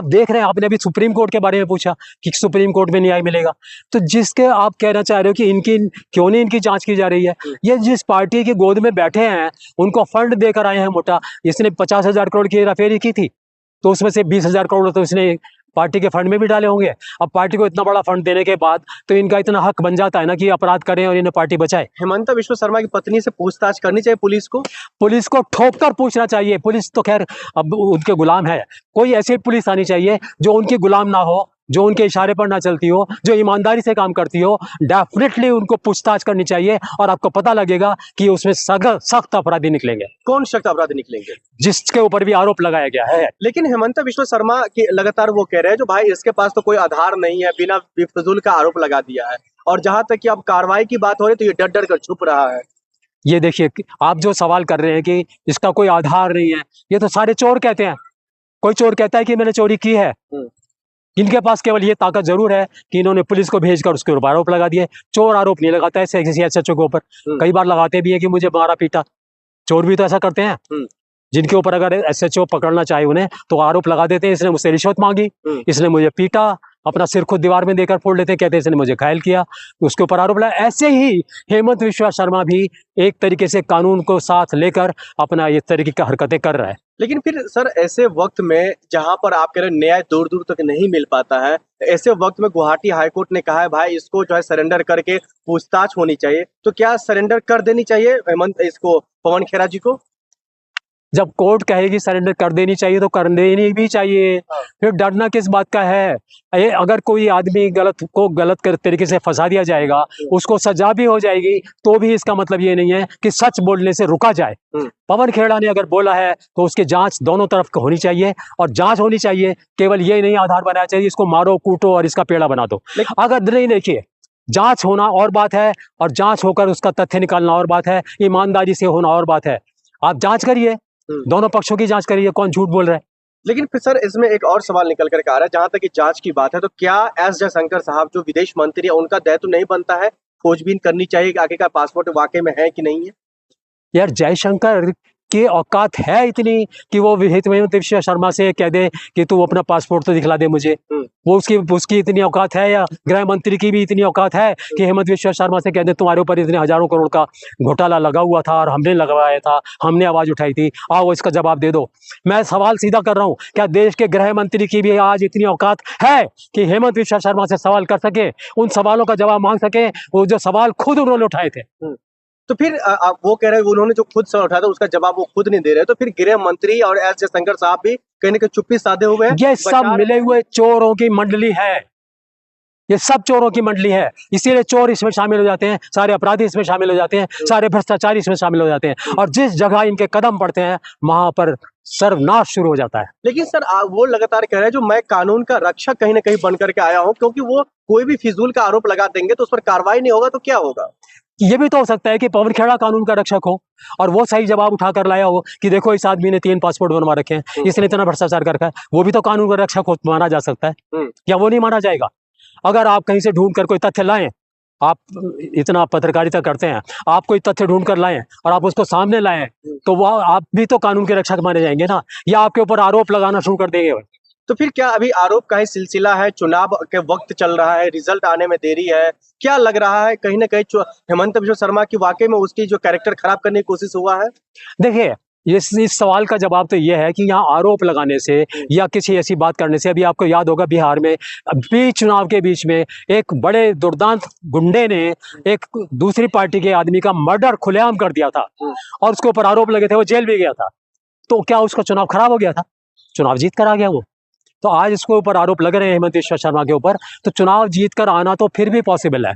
आप देख रहे हैं, आपने अभी सुप्रीम कोर्ट के बारे में पूछा कि सुप्रीम कोर्ट में न्याय मिलेगा, तो जिसके आप कहना चाह रहे हो कि इनकी क्यों नहीं इनकी जांच की जा रही है, ये जिस पार्टी की गोद में बैठे हैं उनको फंड देकर आए हैं मोटा। इसने 50,000 करोड़ की हेराफेरी की थी, तो उसमें से 20,000 करोड़ तो इसने पार्टी के फंड में भी डाले होंगे। अब पार्टी को इतना बड़ा फंड देने के बाद तो इनका इतना हक बन जाता है ना कि अपराध करें और इन्हें पार्टी बचाए। हेमंता विश्व शर्मा की पत्नी से पूछताछ करनी चाहिए पुलिस को। पुलिस को ठोक कर पूछना चाहिए। पुलिस तो खैर अब उनके गुलाम है, कोई ऐसी पुलिस आनी चाहिए जो उनके गुलाम ना हो, जो उनके इशारे पर ना चलती हो, जो ईमानदारी से काम करती हो। डेफिनेटली उनको पूछताछ करनी चाहिए और आपको पता लगेगा कि उसमें सख्त अपराधी निकलेंगे। कौन सख्त अपराधी निकलेंगे? जिसके ऊपर भी आरोप लगाया गया है। लेकिन हेमंता विश्व शर्मा की लगातार वो कह रहे हैं जो भाई इसके पास तो कोई आधार नहीं है, बिना बेफिजूल का आरोप लगा दिया है, और जहां तक कि अब कार्रवाई की बात हो रही तो ये डर डर कर छुप रहा है। ये देखिए, आप जो सवाल कर रहे हैं कि इसका कोई आधार नहीं है, ये तो सारे चोर कहते हैं। कोई चोर कहता है कि मैंने चोरी की है, इनके पास केवल ये ताकत जरूर है कि इन्होंने पुलिस को भेजकर उसके ऊपर आरोप लगा दिए। चोर आरोप नहीं लगाता है किसी एसएचओ के ऊपर, कई बार लगाते भी है कि मुझे मारा पीटा। चोर भी तो ऐसा करते हैं, जिनके ऊपर अगर एसएचओ पकड़ना चाहे उन्हें तो आरोप लगा देते हैं, इसने मुझसे रिश्वत मांगी, इसने मुझे पीटा, अपना सिर खुद दीवार में देकर फोड़ लेते हैं, कहते हैं इसने मुझे घायल किया, उसके ऊपर आरोप लगा। ऐसे ही हेमंत विश्व शर्मा भी एक तरीके से कानून को साथ लेकर अपना इस तरीके की हरकतें कर रहा है। लेकिन फिर सर ऐसे वक्त में जहां पर आप कह रहे न्याय दूर दूर तक नहीं मिल पाता है, ऐसे वक्त में गुवाहाटी हाईकोर्ट ने कहा है भाई इसको जो है सरेंडर करके पूछताछ होनी चाहिए, तो क्या सरेंडर कर देनी चाहिए हेमंत इसको पवन खेरा जी को? जब कोर्ट कहेगी सरेंडर कर देनी चाहिए तो कर देनी भी चाहिए, फिर डरना किस बात का है? अगर कोई आदमी गलत तरीके से फंसा दिया जाएगा, उसको सजा भी हो जाएगी, तो भी इसका मतलब ये नहीं है कि सच बोलने से रुका जाए। पवन खेड़ा ने अगर बोला है तो उसकी जांच दोनों तरफ होनी चाहिए, और जांच होनी चाहिए, केवल ये नहीं आधार बनाना चाहिए इसको मारो कूटो और इसका पेड़ा बना दो। अगर नहीं, देखिए, जांच होना और बात है और जांच होकर उसका तथ्य निकालना और बात है, ईमानदारी से होना और बात है। आप जांच करिए, दोनों पक्षों की जांच करिए, कौन झूठ बोल रहा है। लेकिन फिर सर इसमें एक और सवाल निकल कर आ रहा है, जहां तक कि जांच की बात है, तो क्या एस जयशंकर साहब जो विदेश मंत्री है उनका दायित्व नहीं बनता है खोजबीन करनी चाहिए कि आगे का पासपोर्ट वाकई में है कि नहीं है? यार, जयशंकर की औकात है इतनी कि वो हेमंत विश्व शर्मा से कह दे कि तू अपना पासपोर्ट तो दिखला दे मुझे? वो उसकी इतनी औकात है? या गृह मंत्री की भी इतनी औकात है कि हेमंत विश्व शर्मा से कह दे तुम्हारे ऊपर इतने हजारों करोड़ का घोटाला लगा हुआ था और हमने लगवाया था, हमने आवाज उठाई थी, आओ इसका जवाब दे दो। मैं सवाल सीधा कर रहा हूँ, क्या देश के गृह मंत्री की भी आज इतनी औकात है कि हेमंत विश्व शर्मा से सवाल कर सके, उन सवालों का जवाब मांग सके, वो जो सवाल खुद उन्होंने उठाए थे? तो फिर आप वो कह रहे हैं उन्होंने जो खुद सवाल उठाया था उसका जवाब वो खुद नहीं दे रहे, तो फिर गृह मंत्री और एस जयशंकर साहब भी कहीं ना कहीं चुप्पी साधे हुए हैं। ये सब मिले हुए चोरों की मंडली है, ये सब चोरों की मंडली है, इसीलिए चोर इसमें शामिल हो जाते हैं, सारे अपराधी इसमें शामिल हो जाते हैं, सारे भ्रष्टाचारी इसमें शामिल हो जाते हैं, और जिस जगह इनके कदम पड़ते हैं वहां पर सर्वनाश शुरू हो जाता है। लेकिन सर वो लगातार कह रहे हैं जो मैं कानून का रक्षक कहीं ना कहीं बन करके आया हूं, क्योंकि वो कोई भी फिजूल का आरोप लगा देंगे तो उस पर कार्रवाई नहीं होगा तो क्या होगा? ये भी तो हो सकता है कि पवन खेड़ा कानून का रक्षक हो और वो सही जवाब उठाकर लाया हो कि देखो इस आदमी ने 3 पासपोर्ट बनवा रखे हैं, इसने इतना भ्रष्टाचार कर रखा है, वो भी तो कानून का रक्षक माना जा सकता है, या वो नहीं माना जाएगा? अगर आप कहीं से ढूंढ कर कोई तथ्य लाएं, आप इतना पत्रकारिता करते हैं, आप कोई तथ्य ढूंढ कर लाएं और आप उसको सामने लाएं, तो वो आप भी तो कानून के रक्षक माने जाएंगे ना, या आपके ऊपर आरोप लगाना शुरू कर देंगे? तो फिर क्या अभी आरोप का ही सिलसिला है, चुनाव के वक्त चल रहा है, रिजल्ट आने में देरी है, क्या लग रहा है कहीं ना कहीं हेमंत विश्व शर्मा की वाकई में उसकी जो कैरेक्टर खराब करने की कोशिश हुआ है? देखिए, इस सवाल का जवाब तो यह है कि यहाँ आरोप लगाने से या किसी ऐसी बात करने से, अभी आपको याद होगा बिहार में अभी चुनाव के बीच में एक बड़े दुर्दांत गुंडे ने एक दूसरी पार्टी के आदमी का मर्डर खुलेआम कर दिया था और उसके ऊपर आरोप लगे थे, वो जेल भी गया था। तो क्या उसका चुनाव खराब हो गया था? चुनाव जीत कर आ गया वो। तो आज इसके ऊपर आरोप लग रहे हैं हेमंत विश्व शर्मा के ऊपर, तो चुनाव जीत कर आना तो फिर भी पॉसिबल है।